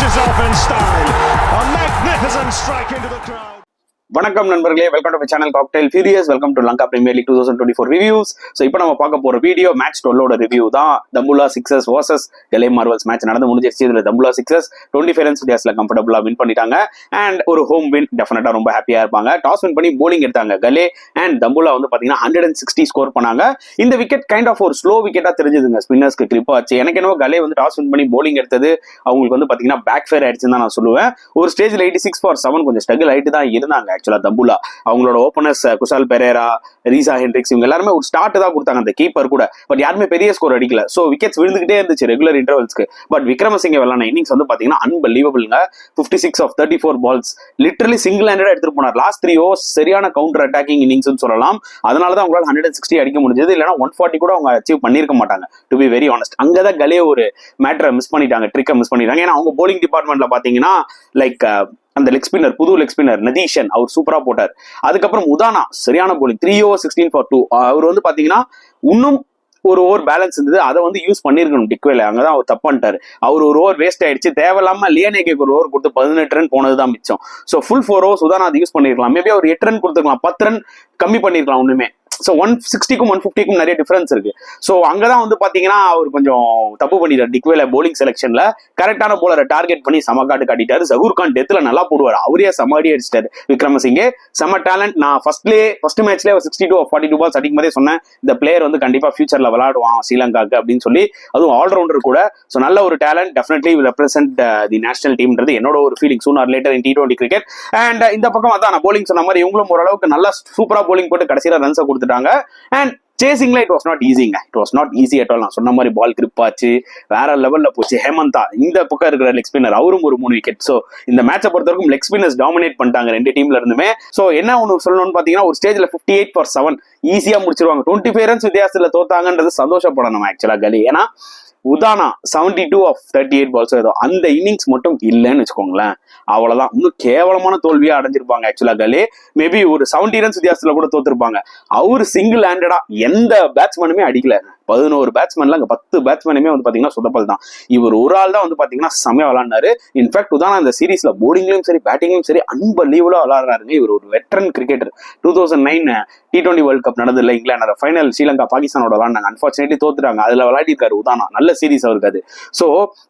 finishes off in style. A magnificent strike into the crowd. வணக்கம் நண்பர்களே, welcome to my channel Cocktail Furious. Welcome to Lanka Premier League 2024 reviews. So இப்போ நம்ம பார்க்க போற video match 12ஓட review தான். Dambulla Sixers versus L A Marvels match நடந்து முடிஞ்சிருச்சு. இதுல தம்புலா சிக்ஸர்ஸ் 25 ரன்ஸ் வித்தியாசத்துல கம்ஃபர்டபுளா வின் பண்ணிட்டாங்க. அண்ட் ஒரு ஹோம் வின், டெஃபினட்டா ரொம்ப ஹாப்பியா இருப்பாங்க. டாஸ் வின் பண்ணி போலிங் எடுத்தாங்க கலே அண்ட் தம்புலா வந்து பாத்தீங்கன்னா 160 ஸ்கோர் பண்ணாங்க. இந்த விக்கெட் கைண்ட் ஆஃப் ஒரு ஸ்லோ விக்கெட்டா தெரிஞ்சதுங்க, ஸ்பின்னர்ஸ்க்கு கிளிப் ஆச்சு. எனக்கு என்னவோ கலே வந்து டாஸ் வின் பண்ணி போலிங் எடுத்தது அவங்களுக்கு வந்து பாத்தீங்கன்னா பேக் ஃபேர் ஆயிடுச்சுன்னு தான் நான் சொல்லுவேன். ஒரு ஸ்டேஜ்ல 86 for 7 கொஞ்சம் ஸ்ட்ரகிள் ஆயிட்டு தான் இருந்தாங்க ஆக்சுவலா தம்புலா. அவங்களோட ஓபனர்ஸ் குசால் பெரேரா, ரீசா ஹென்ட்ரிக்ஸ் இவங்க எல்லாருமே ஒரு ஸ்டார்ட் தான் கொடுத்தாங்க, அந்த கீப்பர் கூட. பட் யாருமே பெரிய ஸ்கோர் அடிக்கல. சோ விக்கெட்ஸ் விழுந்துகிட்டே இருந்துச்சு ரெகுலர் இன்டர்வல்ஸ்க்கு. பட் விக்ரமசிங்க விளையாட இன்னிங்ஸ் வந்து பாத்தீங்கன்னா அன்பிலீவபிள்ங்க. 56 of 34 பால்ஸ் லிட்டரலி சிங்கிள் ஹேண்டடா எடுத்துட்டு போனார். லாஸ்ட் 3 overs சரியான கவுண்டர் அட்டாக்கிங் இன்னிங்ஸ் சொல்லலாம். அதனாலதான் அவங்களால 160 அடிக்க முடிஞ்சது. இல்லைன்னா 140 கூட அவங்க அச்சீவ் பண்ணிருக்க மாட்டாங்க, டு பி வெரி ஆனஸ்ட். அங்கதான் கலே ஒரு மேட்டரை மிஸ் பண்ணிட்டாங்க, ட்ரிக்கை மிஸ் பண்ணிட்டாங்க. ஏன்னா அவங்க போலிங் டிபார்ட்மெண்ட்ல பாத்தீங்கன்னா லைக் அந்த லெக் ஸ்பின்னர், புது லெக் ஸ்பின்னர் நதீஷன், அவர் சூப்பரா போட்டார். அதுக்கப்புறம் உதானா சரியான போலிங், 3 overs 16 for 2. அவர் வந்து பாத்தீங்கன்னா இன்னும் ஒரு ஓவர் பேலன்ஸ் இருந்தது, அதை வந்து யூஸ் பண்ணிருக்கணும் டிக்வேல. அங்கதான் அவர் தப்பு பண்ணிட்டாரு. அவர் ஒரு ஓவர் வேஸ்ட் ஆயிடுச்சு. தேவையில்லாம லியனேக்கு ஒரு ஓவர் கொடுத்து 18 ரன் போனதுதான் மிச்சம். ஸோ ஃபுல் 4 overs உதானா அதை யூஸ் பண்ணிருக்கலாம். மேபி அவர் 8 ரன் கொடுத்துருக்கலாம், 10 ரன் கம்மி பண்ணிருக்கலாம் ஒண்ணுமே. ஸோ 160க்கும் 150க்கும் நிறைய டிஃபரன்ஸ் இருக்கு. ஸோ அங்கதான் வந்து பாத்தீங்கன்னா அவர் கொஞ்சம் தப்பு பண்ணிட்டார் டிக்வேல போலிங் செலக்ஷன்ல. கரெக்டான போலரை டார்கெட் பண்ணி சமக்காட்டு காட்டிட்டாரு. ஜஹூர் கான் டெத்ல நல்லா போடுவார், அவரே சமாடி அடிச்சிட்டாரு. விக்ரமசிங்கே செம டேலண்ட். நான் ஃபர்ஸ்ட் மேட்ச்லேயே 62 or 42 பால்ஸ் அடிக்கும் போதே சொன்னேன், இந்த பிளேயர் வந்து கண்டிப்பா ஃபியூச்சர்ல விளையாடுவான் ஸ்ரீலங்காக்கு அப்படின்னு சொல்லி. அதுவும் ஆல்ரவுண்டர் கூட. ஸோ நல்ல ஒரு talent, definitely will represent the national டீம்ன்றது என்னோட ஒரு feeling soon or later in T20 cricket. And இந்த பக்கம் அதான் நான் போலிங் சொன்ன மாதிரி இவங்களும் ஓரளவுக்கு நல்லா சூப்பரா போலிங் போட்டு கடைசியில ரன்ஸை கொடுத்துட்டாங்க. அண்ட் சேசிங்ல இட் வாஸ் நாட் ஈஸிங்க, it was not easy at all. நான் சொன்ன மாதிரி பால் கிரிப் ஆச்சு, வேற லெவல்ல போச்சு. ஹேமந்தா இந்த பக்கம் இருக்கிற லெக் ஸ்பின்னர், அவரும் ஒரு 3 விக்கெட். ஸோ இந்த மேட்சை பொறுத்த வரைக்கும் லெக் ஸ்பின்னர்ஸ் டாமினேட் பண்ணிட்டாங்க ரெண்டு டீம்ல இருந்துமே. ஸோ என்ன ஒன்று சொல்லணும்னு பாத்தீங்கன்னா, ஒரு ஸ்டேஜ்ல 58 for 7 ஈஸியா முடிச்சிருவாங்க. 25 ரன்ஸ் வித்தியாசத்துல தோத்தாங்கன்றது சந்தோஷப்படணும் ஆக்சுவலா கலி. ஏன்னா உதானா 72 of 38 பால்ஸ் ஏதோ அந்த இன்னிங்ஸ் மட்டும் இல்லைன்னு வச்சுக்கோங்களேன், அவ்வளவுதான். இன்னும் கேவலமான தோல்வியா அடைஞ்சிருப்பாங்க ஆக்சுவலா கலே. மேபி ஒரு 70 ரன்ஸ் வித்தியாசத்துல கூட தோத்துருப்பாங்க. அவரு சிங்கிள் ஹேண்டடா எந்த பேட்ஸ்மேனுமே அடிக்கல. 11 பேட்ஸ்மேன்ல அங்க 10 பேட்ஸ்மேனுமே வந்து பாத்தீங்கன்னா சொதப்பல் தான். இவர் ஒரு ஆள் தான் வந்து பாத்தீங்கன்னா செமையா விளையாடினாரு. இன்ஃபேக்ட் உதானா இந்த சீரீஸ்ல போலிங்லயும் சரி பேட்டிங்லயும் சரி அன்பலீவலா விளையாடுறாருங்க. இவர் ஒரு veteran cricketer. 2009 T20 world cup நடந்தது இல்லை இங்கிலாந்து ஃபைனல், ஸ்ரீலங்கா பாகிஸ்தானோட விளையாண்டாங்க. அன்பார்ச்சுனேட்லி தோத்துட்டாங்க. அதுல விளையாடி இருக்காரு உதானா, நல்ல சீரீஸ் அவருக்கு அது. சோ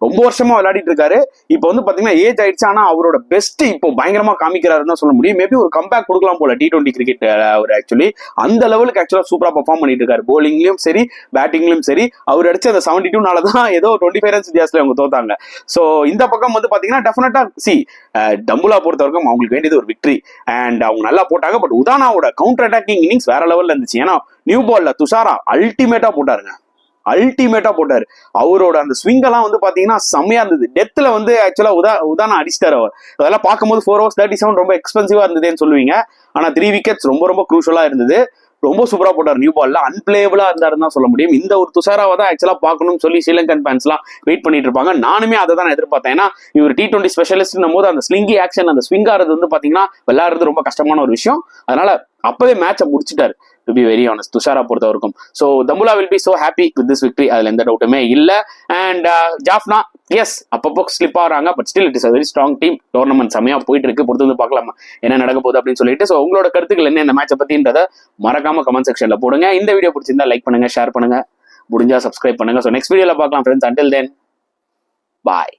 ரொம்ப வருஷமா விளையாடிட்டு இருக்காரு. இப்போ வந்து பாத்தீங்கன்னா ஏஜ் ஆயிடுச்சு, ஆனா அவரோட பெஸ்ட் இப்போ பயங்கரமா காமிக்கிறாருன்னு தான் சொல்ல முடியும். மேபி ஒரு கம்பேக் கொடுக்கலாம் போல T20 கிரிக்கெட் அவர் ஆக்சுவலி. அந்த லெவலுக்கு ஆக்சுவலா சூப்பரா பெர்ஃபார்ம் பண்ணிட்டு இருக்காரு. போலிங்லயும் சரி பேட்டிங்லயும் சரி. அவர் அடிச்ச அந்த 72 ஏதோ 25 ரன்ஸ் வித்தியாசத்துல அவங்க தோத்தாங்க. சோ இந்த பக்கம் வந்து பாத்தீங்கன்னா டெஃபினட்டா தம்புலா பொறுத்த வரைக்கும் அவங்களுக்கு வேண்டியது ஒரு விக்டரி. அண்ட் அவங்க நல்லா போட்டாங்க. பட் உதானாவோட கவுண்டர் அட்டாக்கிங் இன்னிங்ஸ் வேற லெவல்ல இருந்துச்சு. ஏன்னா நியூ பால்ல துஷாரா அல்டிமேட்டா போட்டாருங்க, அல்டிமேட்டா போட்டாரு. அவரோட அந்த ஸ்விங் எல்லாம் வந்து பாத்தீங்கன்னா செம்மையா இருந்தது. டெத்ல வந்து ஆக்சுவலா உதானா அடிச்சிட்டாரு அவர். அதெல்லாம் பார்க்கும்போது 4 overs 37 ரொம்ப எக்ஸ்பென்சிவா இருந்ததுன்னு சொல்லுவீங்க. ஆனா 3 விக்கெட்ஸ் ரொம்ப ரொம்ப குரூஷலா இருந்தது. ரொம்ப சூப்பரா போட்டார். நியூ பால்ல அன்பிளேபிளா இருந்தாருன்னு தான் சொல்ல முடியும். இந்த ஒரு துஷாராவை தான் ஆக்சுவலா பார்க்கணும்னு சொல்லி ஸ்ரீலங்கன் ஃபேன்ஸ் எல்லாம் வெயிட் பண்ணிட்டு இருப்பாங்க. நானுமே அதை தான் எதிர்பார்த்தேன். ஏன்னா இவர் T20 ஸ்பெஷலிஸ்ட் போது அந்த ஸ்லிங்கி ஆக்ஷன், அந்த ஸ்விங் ஆறது வந்து பாத்தீங்கன்னா விளையாடுறது ரொம்ப கஷ்டமான ஒரு விஷயம். அதனால அப்பவே மேட்சை முடிச்சிட்டாரு, to be very honest, Thushara பொறுத்த வரைக்கும். So Dambulla will be so happy with this victory, அதுல எந்த டவுட்டுமே இல்லை. அண்ட் ஜாஃப்னா எஸ் அப்பப்போ ஸ்லிப் ஆகிறாங்க, but still it is a very strong team. Tournament செமையா போயிட்டு இருக்கு, பொறுத்து வந்து பார்க்கலாமா என்ன நடக்க போகுது அப்படின்னு சொல்லிட்டு. ஸோ உங்களோட கருத்துக்கள் என்ன இந்த மேட்சை பத்தின்றத மறக்காம கமெண்ட் செக்ஷன்ல போடுங்க. இந்த வீடியோ பிடிச்சிருந்தா லைக் பண்ணுங்க, ஷேர் பண்ணுங்க, முடிஞ்சா சப்ஸ்கிரைப் பண்ணுங்க. ஸோ நெக்ஸ்ட் வீடியோல பார்க்கலாம் ஃப்ரெண்ட்ஸ். அண்டில் தென் பாய்.